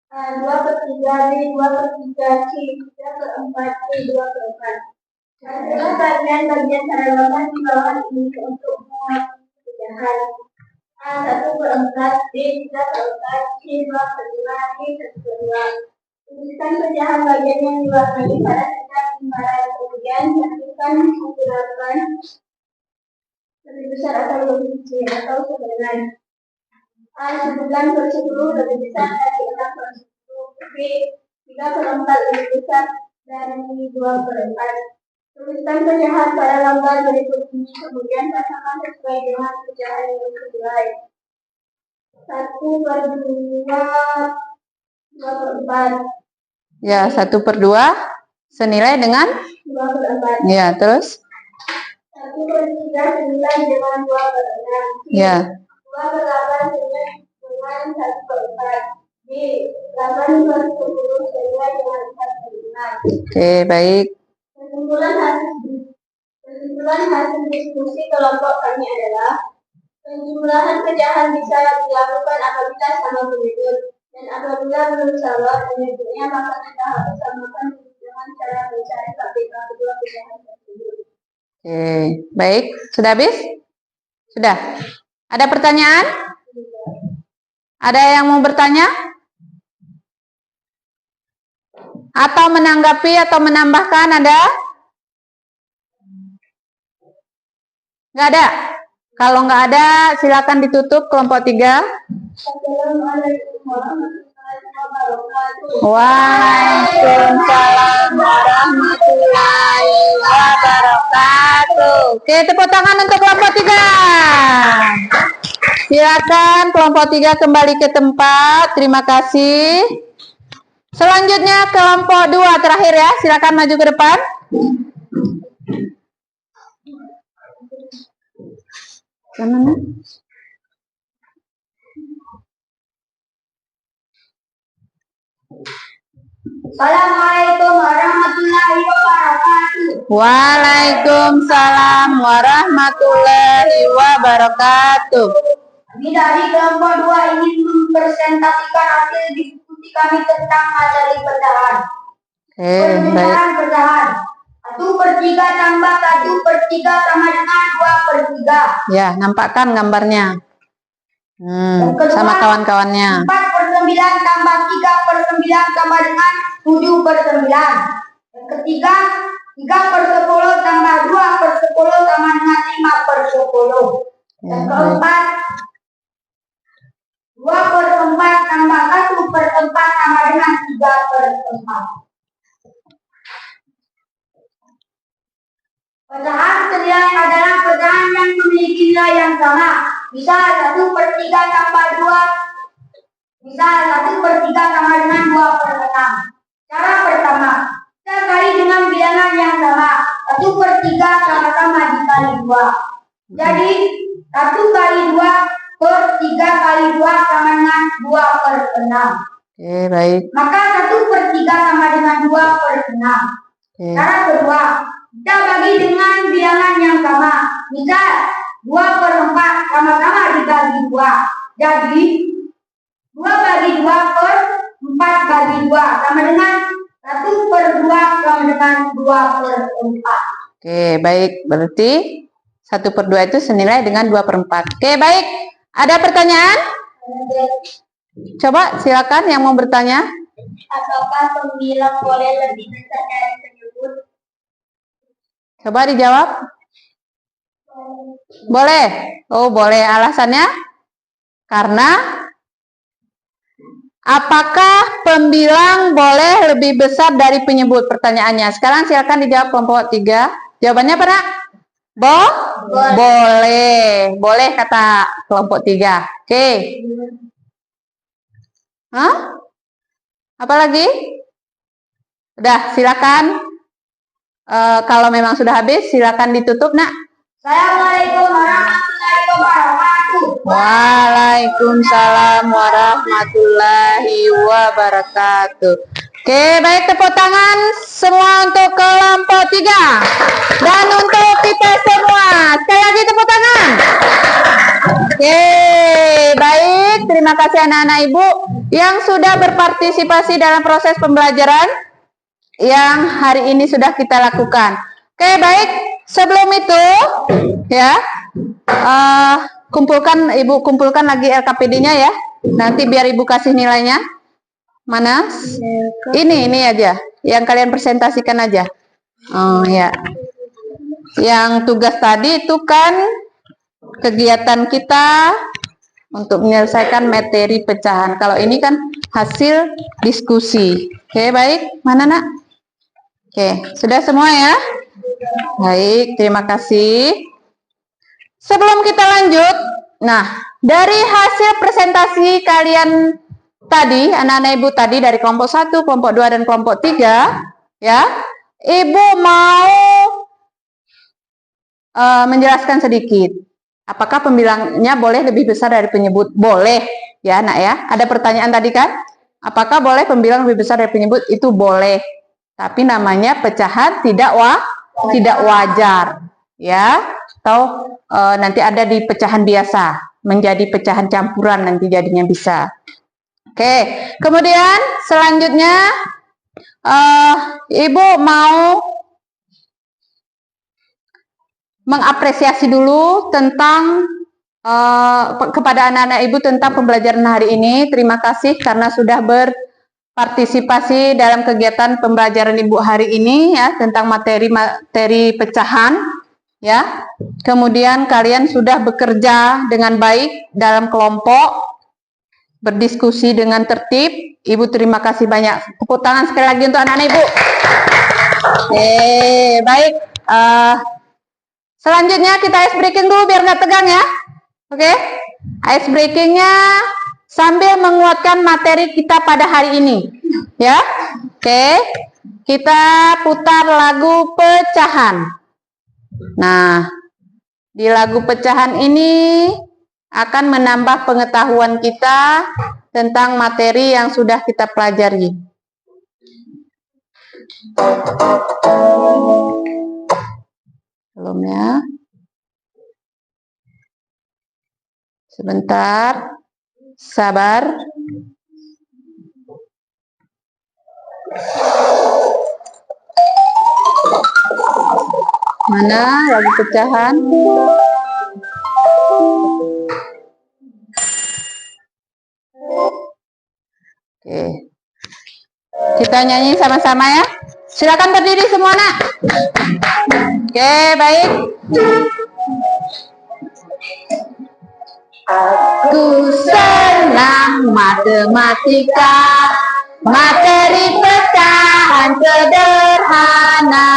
2/3, B, 2/3, C, 3/4, C, 2/4. Adalah bagian-bagian pada lembar di bawah ini untuk menguasai pecahan. A 1/4, B 3/4, C 2/5, D 1/2. Tuliskan pecahan bagian yang diwarnai pada setiap lembaran, kemudian tentukan ukuran lebih besar atau lebih kecil atau sebenarnya. A 9/10 lebih besar dari 6/10, B 3/4 lebih besar dari 2/4. Tuliskan pecahan pada lembar berikut ini, kemudian pasangkan sesuai dengan pecahan yang sesuai. 1/2, 2/4. Ya, 1/2 senilai dengan 2/4. ya, terus 1/3 senilai dengan 2/6. ya. 2/8 senilai dengan 1/4. B 8/10 senilai dengan 4/5. Oke, baik. Kesimpulan hasil diskusi kelompok kami adalah penjumlahan pecahan bisa dilakukan apabila sama penyebut, dan apabila belum sama penyebutnya maka kita harus samakan dengan cara mencari KPK kedua pecahan tersebut. Oke, baik. Sudah habis? Sudah. Ada pertanyaan? Ada yang mau bertanya? Atau menanggapi atau menambahkan ada? Nggak ada? Kalau nggak ada, silakan ditutup kelompok 3. Assalamualaikum warahmatullahi Waalaikumsalam warahmatullahi wabarakatuh. Oke, tepuk tangan untuk kelompok 3. Silakan kelompok 3 kembali ke tempat. Terima kasih. Selanjutnya kelompok 2 terakhir ya. Silakan maju ke depan. Mana? Assalamualaikum warahmatullahi wabarakatuh. Waalaikumsalam warahmatullahi wabarakatuh. Kami dari kelompok 2 ingin mempresentasikan hasil diskusi kami tentang materi pecahan. Pecahan. 1/3 tambah 1/3 sama dengan 2/3. Ya, nampakkan gambarnya. Sama kawan-kawannya. 4/9 tambah 3/9 sama dengan 7/9. Yang ketiga, 3/10 tambah 2/10 sama dengan 5/10. Yang keempat, 2/4 tambah 1/4 sama dengan 3/4. Pecahan senilai adalah pecahan yang memiliki nilai yang sama. Misal 1/3 tambah 2. Misal 1/3 sama dengan 2/6. Cara pertama, kita kali dengan bilangan yang sama. 1/3 sama-sama dikali 2. Jadi 1 kali 2/3 kali 2 sama dengan 2/6. Oke, baik. Maka 1/3 sama dengan 2/6. Cara kedua, kita bagi dengan bilangan yang sama. Misal 2/4 sama-sama dibagi 2. Jadi 2 bagi 2 per 4 bagi 2 sama dengan 1/2 sama dengan 2/4. Oke, baik. Berarti 1/2 itu senilai dengan 2/4. Oke, baik. Ada pertanyaan? Coba silakan yang mau bertanya. Apakah pembilang boleh lebih besar dari penyebut? Coba dijawab. Boleh. Oh, boleh. Alasannya? Karena apakah pembilang boleh lebih besar dari penyebut? Pertanyaannya. Sekarang silakan dijawab kelompok 3. Jawabannya apa, Nak? Boleh. Boleh kata kelompok 3. Oke. Hah? Apa lagi? Udah, silakan. Kalau memang sudah habis, silakan ditutup, Nak. Assalamualaikum warahmatullahi wabarakatuh. Waalaikumsalam warahmatullahi wabarakatuh. Oke, baik, tepuk tangan semua untuk kelompok 3 dan untuk kita semua. Sekali lagi tepuk tangan. Oke, baik, terima kasih anak-anak Ibu yang sudah berpartisipasi dalam proses pembelajaran yang hari ini sudah kita lakukan. Oke, baik, sebelum itu ya, Ibu kumpulkan lagi LKPD-nya ya. Nanti biar Ibu kasih nilainya. Mana? Ini aja. Yang kalian presentasikan aja. Oh ya. Yang tugas tadi itu kan kegiatan kita untuk menyelesaikan materi pecahan. Kalau ini kan hasil diskusi. Oke, baik. Mana, Nak? Oke, sudah semua ya? Baik, terima kasih. Sebelum kita lanjut, nah, dari hasil presentasi kalian tadi, anak-anak Ibu tadi dari kelompok 1, kelompok 2, dan kelompok 3, ya, Ibu mau menjelaskan sedikit. Apakah pembilangnya boleh lebih besar dari penyebut? Boleh, ya, Nak ya. Ada pertanyaan tadi kan? Apakah boleh pembilang lebih besar dari penyebut? Itu boleh. Tapi namanya pecahan tidak wajar, ya. Atau nanti ada di pecahan biasa, menjadi pecahan campuran nanti jadinya bisa. Oke, kemudian selanjutnya Ibu mau mengapresiasi dulu tentang kepada anak-anak Ibu tentang pembelajaran hari ini. Terima kasih karena sudah berpartisipasi dalam kegiatan pembelajaran Ibu hari ini ya, tentang materi pecahan ya. Kemudian kalian sudah bekerja dengan baik dalam kelompok berdiskusi dengan tertib. Ibu terima kasih banyak. Tepuk tangan sekali lagi untuk anak-anak Ibu. Baik. Selanjutnya kita ice breaking dulu biar nggak tegang ya. Oke. Ice breakingnya sambil menguatkan materi kita pada hari ini. Ya. Oke. Kita putar lagu pecahan. Nah, di lagu pecahan ini akan menambah pengetahuan kita tentang materi yang sudah kita pelajari. Belum ya? Sebentar, sabar. Mana lagu pecahan? Oke. Kita nyanyi sama-sama ya. Silakan berdiri semua, Nak. Oke, baik. Aku senang matematika, materi pecahan sederhana.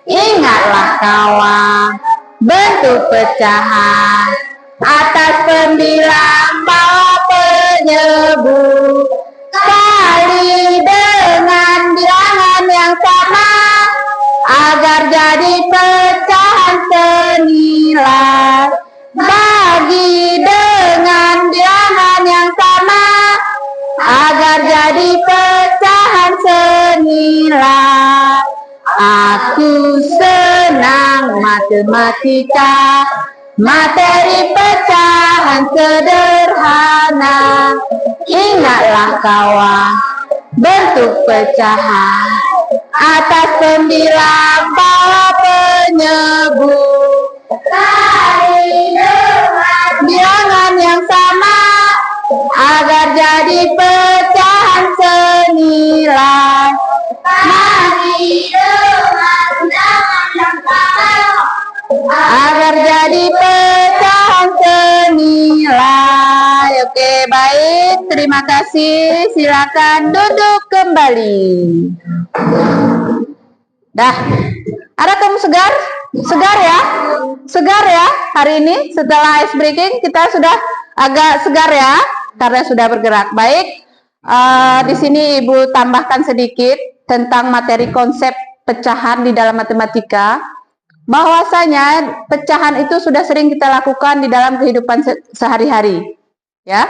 Ingatlah kawan, bentuk pecahan atas pembilang bawah penyebut kali dengan bilangan yang sama agar jadi pecahan senilai. Bagi dengan bilangan yang sama agar jadi pecahan senilai. Aku senang matematika, materi pecahan sederhana. Ingatlah kawan, bentuk pecahan atas pembilang bawah penyebut kali dengan bilangan yang sama agar jadi pecahan senilai. Mari dengan bilangan yang sama agar jadi pecahan senilai. Oke, baik. Terima kasih. Silakan duduk kembali. Dah. Ada kamu segar? Segar ya? Segar ya hari ini setelah ice breaking kita sudah agak segar ya karena sudah bergerak. Baik. Di sini Ibu tambahkan sedikit tentang materi konsep pecahan di dalam matematika. Bahwasanya pecahan itu sudah sering kita lakukan di dalam kehidupan sehari-hari, ya.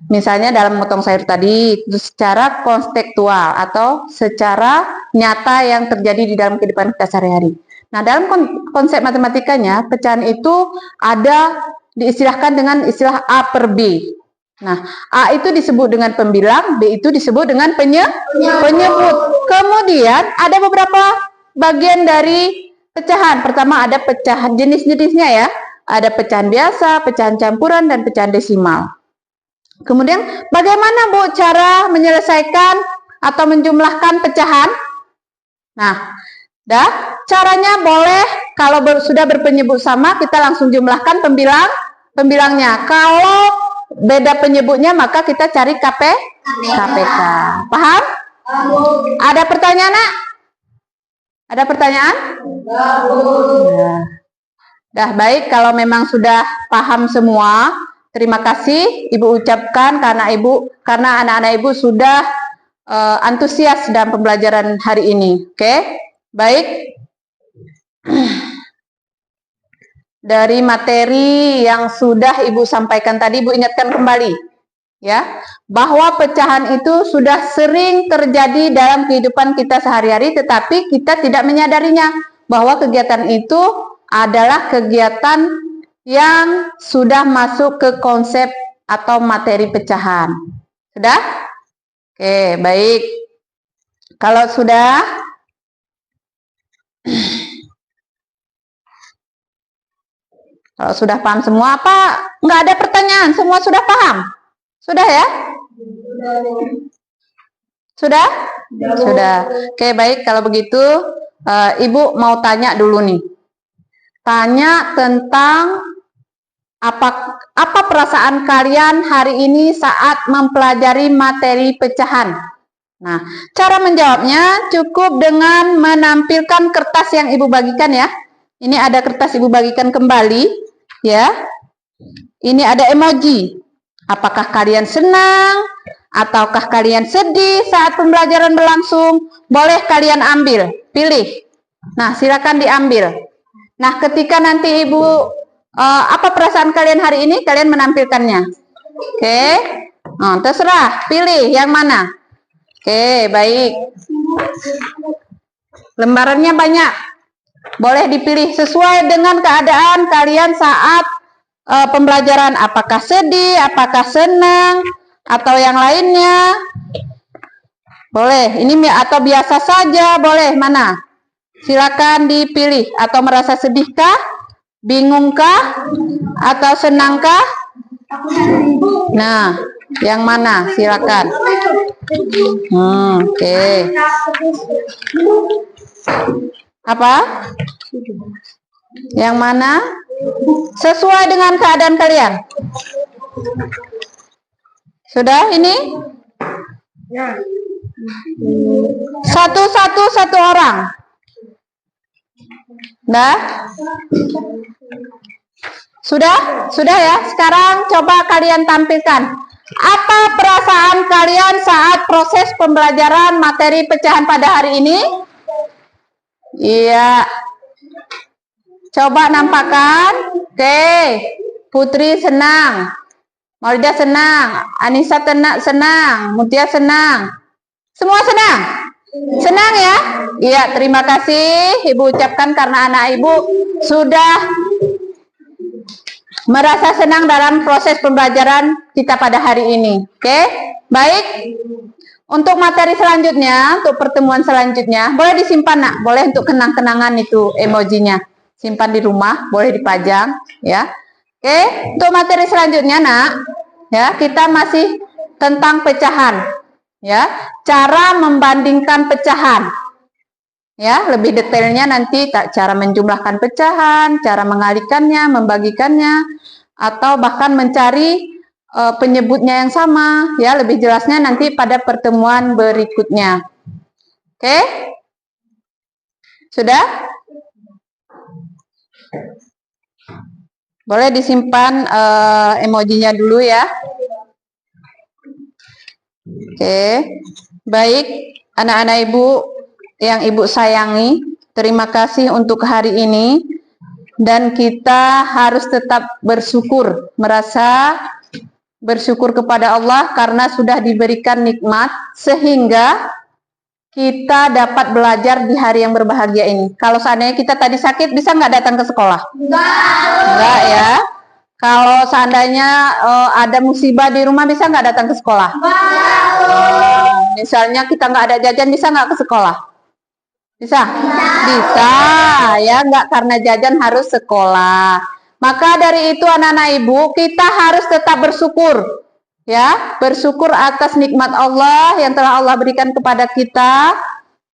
Misalnya dalam memotong sayur tadi, itu secara konstekstual atau secara nyata yang terjadi di dalam kehidupan kita sehari-hari. Nah, dalam konsep matematikanya, pecahan itu ada diistilahkan dengan istilah A per B. Nah, A itu disebut dengan pembilang, B itu disebut dengan penyebut. Kemudian ada beberapa bagian dari pecahan. Pertama ada pecahan jenis-jenisnya ya. Ada pecahan biasa, pecahan campuran, dan pecahan desimal. Kemudian bagaimana Bu cara menyelesaikan atau menjumlahkan pecahan? Nah, caranya boleh kalau sudah berpenyebut sama kita langsung jumlahkan pembilangnya. Kalau beda penyebutnya maka kita cari KPK. Paham? Ada pertanyaan, Nak? Ada pertanyaan? Dah baik, kalau memang sudah paham semua, terima kasih Ibu ucapkan karena anak-anak Ibu sudah antusias dalam pembelajaran hari ini. Oke, baik. Dari materi yang sudah Ibu sampaikan tadi, Ibu ingatkan kembali, ya, bahwa pecahan itu sudah sering terjadi dalam kehidupan kita sehari-hari, tetapi kita tidak menyadarinya bahwa kegiatan itu adalah kegiatan yang sudah masuk ke konsep atau materi pecahan. Sudah? Oke, baik. Kalau sudah, paham semua apa? Nggak ada pertanyaan, semua sudah paham? Sudah ya? Sudah? Sudah. Oke, baik. Kalau begitu, Ibu mau tanya dulu nih. Tanya tentang Apa perasaan kalian hari ini saat mempelajari materi pecahan? Nah, cara menjawabnya cukup dengan menampilkan kertas yang Ibu bagikan ya. Ini ada kertas Ibu bagikan kembali ya. Ini ada emoji. Apakah kalian senang ataukah kalian sedih saat pembelajaran berlangsung? Boleh kalian ambil, pilih. Nah, silakan diambil. Nah, ketika nanti Ibu apa perasaan kalian hari ini, kalian menampilkannya. Oke. Nah, terserah, pilih yang mana. Oke, baik. Lembarannya banyak. Boleh dipilih sesuai dengan keadaan kalian saat pembelajaran. Apakah sedih, apakah senang, atau yang lainnya. Boleh, ini atau biasa saja, boleh, mana? Silakan dipilih. Atau merasa sedihkah, bingungkah, atau senangkah? Nah, yang mana? Silakan. Oke. Apa? Yang mana? Sesuai dengan keadaan kalian. Sudah ini? Satu orang. Dah? Sudah? Sudah ya? Sekarang coba kalian tampilkan. Apa perasaan kalian saat proses pembelajaran materi pecahan pada hari ini? Iya. Coba nampakkan. Oke. Putri senang. Maulida senang. Anissa senang. Mutia senang. Semua senang? Senang ya? Iya, terima kasih Ibu ucapkan karena anak Ibu sudah merasa senang dalam proses pembelajaran kita pada hari ini. Oke, baik. Untuk materi selanjutnya, untuk pertemuan selanjutnya, boleh disimpan nak, boleh untuk kenang-kenangan itu emojinya. Simpan di rumah, boleh dipajang ya. Oke, untuk materi selanjutnya nak, ya kita masih tentang pecahan. Ya, cara membandingkan pecahan. Ya, lebih detailnya nanti cara menjumlahkan pecahan, cara mengalikannya, membagikannya, atau bahkan mencari penyebutnya yang sama. Ya, lebih jelasnya nanti pada pertemuan berikutnya. Oke? Sudah? Boleh disimpan emojinya dulu ya. Oke, baik anak-anak Ibu yang Ibu sayangi, terima kasih untuk hari ini dan kita harus tetap bersyukur, merasa bersyukur kepada Allah karena sudah diberikan nikmat sehingga kita dapat belajar di hari yang berbahagia ini. Kalau seandainya kita tadi sakit, bisa nggak datang ke sekolah? Enggak ya. Kalau seandainya ada musibah di rumah, bisa nggak datang ke sekolah? Misalnya kita nggak ada jajan, bisa nggak ke sekolah? Bisa? Bisa, ya nggak karena jajan harus sekolah. Maka dari itu anak-anak Ibu, kita harus tetap bersyukur. Ya, bersyukur atas nikmat Allah yang telah Allah berikan kepada kita.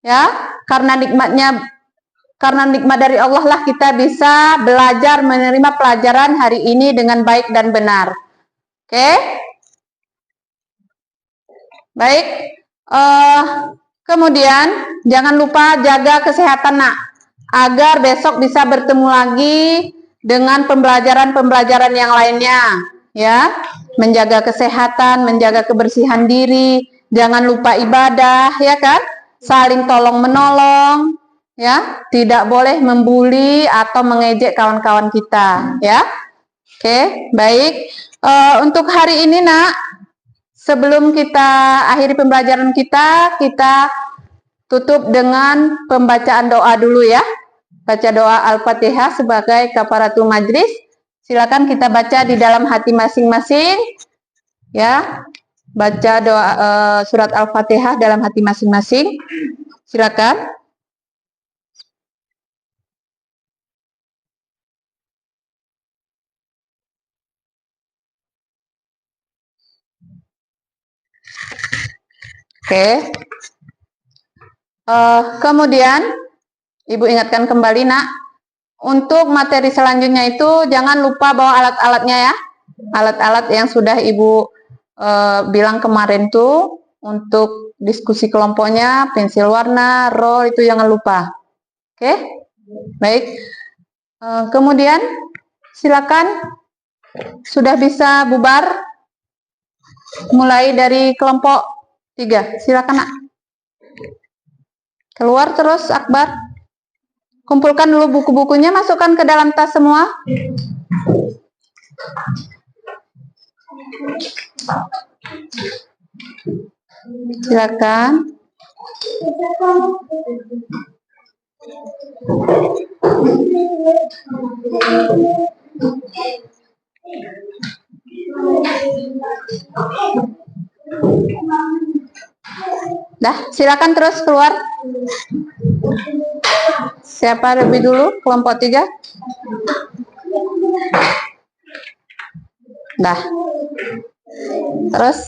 Ya, karena nikmat dari Allah lah kita bisa belajar menerima pelajaran hari ini dengan baik dan benar. Oke? Baik. Kemudian jangan lupa jaga kesehatan nak, agar besok bisa bertemu lagi dengan pembelajaran-pembelajaran yang lainnya. Ya, menjaga kesehatan, menjaga kebersihan diri, jangan lupa ibadah, ya kan? Saling tolong menolong. Ya, tidak boleh membuli atau mengejek kawan-kawan kita, ya. Oke, baik. Untuk hari ini nak, sebelum kita akhiri pembelajaran kita tutup dengan pembacaan doa dulu ya. Baca doa Al-Fatihah sebagai kafaratul majlis. Silakan kita baca di dalam hati masing-masing, ya. Baca doa surat Al-Fatihah dalam hati masing-masing. Silakan. Oke. Kemudian Ibu ingatkan kembali nak, untuk materi selanjutnya itu jangan lupa bawa alat-alatnya ya. Alat-alat yang sudah Ibu bilang kemarin tuh untuk diskusi kelompoknya, pensil warna, roll itu jangan lupa. Oke? Baik. Kemudian silakan sudah bisa bubar mulai dari kelompok 3. Silakan, Nak. Keluar terus, Akbar. Kumpulkan dulu buku-bukunya, masukkan ke dalam tas semua. Silakan. Dah, silakan terus keluar. Siapa lebih dulu? Kelompok 3. Dah. Terus.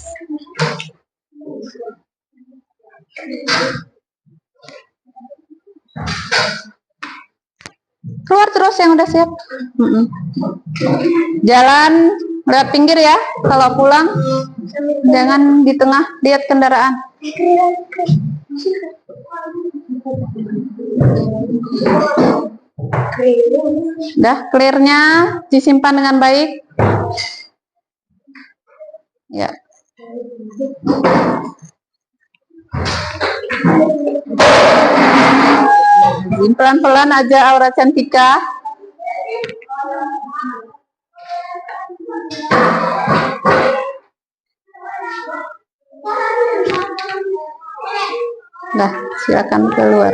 Keluar terus yang udah siap. Jalan lewat pinggir ya. Kalau pulang jangan di tengah, lihat kendaraan. Dah, clearnya disimpan dengan baik. Ya. Pelan-pelan aja Aura Cantika. Dah, silakan keluar.